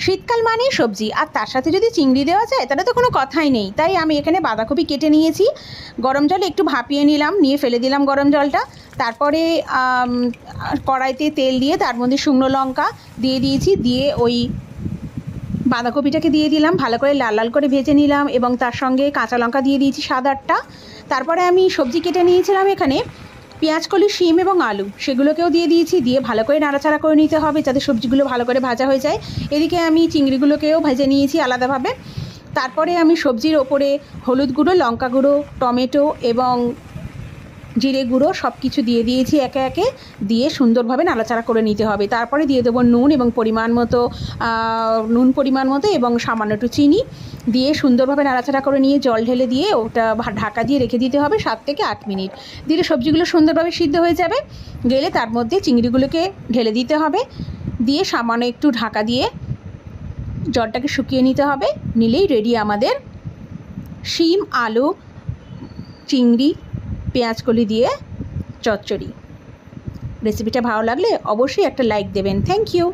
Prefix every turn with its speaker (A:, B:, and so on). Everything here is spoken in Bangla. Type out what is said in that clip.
A: শীতকাল মানেই সবজি, আর তার সাথে যদি চিংড়ি দেওয়া যায় তাহলে তো কোনো কথাই নেই। তাই আমি এখানে বাঁধাকপি কেটে নিয়েছি, গরম জলে একটু ভাপিয়ে নিলাম, নিয়ে ফেলে দিলাম গরম জলটা। তারপরে কড়াইতে তেল দিয়ে তার মধ্যে শুকনো লঙ্কা দিয়ে দিয়েছি, দিয়ে ওই বাঁধাকপিটাকে দিয়ে দিলাম, ভালো করে লাল লাল করে ভেজে নিলাম, এবং তার সঙ্গে কাঁচা লঙ্কা দিয়ে দিয়েছি 7-8টা। তারপরে আমি সবজি কেটে নিয়েছিলাম এখানে, পেঁয়াজকলি, শিম এবং আলু, সেগুলোকেও দিয়ে দিয়েছি, দিয়ে ভালো করে নাড়াচাড়া করে নিতে হবে যাতে সবজিগুলো ভালো করে ভাজা হয়ে যায়। এদিকে আমি চিংড়িগুলোকেও ভেজে নিয়েছি আলাদাভাবে। তারপরে আমি সবজির ওপরে হলুদ গুঁড়ো, লঙ্কা গুঁড়ো, টমেটো এবং জিরে গুঁড়ো সব কিছু দিয়ে দিয়েছি একে একে, দিয়ে সুন্দরভাবে নাড়াচাড়া করে নিতে হবে। তারপরে দিয়ে দেবো নুন এবং পরিমাণ মতো এবং সামান্য একটু চিনি দিয়ে সুন্দরভাবে নাড়াচাড়া করে নিয়ে জল ঢেলে দিয়ে ওটা ঢাকা দিয়ে রেখে দিতে হবে 7 থেকে 8 মিনিট। দিলে সবজিগুলো সুন্দরভাবে সিদ্ধ হয়ে যাবে। গেলে তার মধ্যে চিংড়িগুলোকে ঢেলে দিতে হবে, দিয়ে সামান্য একটু ঢাকা দিয়ে জলটাকে শুকিয়ে নিতে হবে। নিলেই রেডি আমাদের শিম, আলু, চিংড়ি, পেঁয়াজকলি দিয়ে চচ্চড়ি। রেসিপিটা ভালো লাগলে অবশ্যই একটা লাইক দেবেন। Thank you.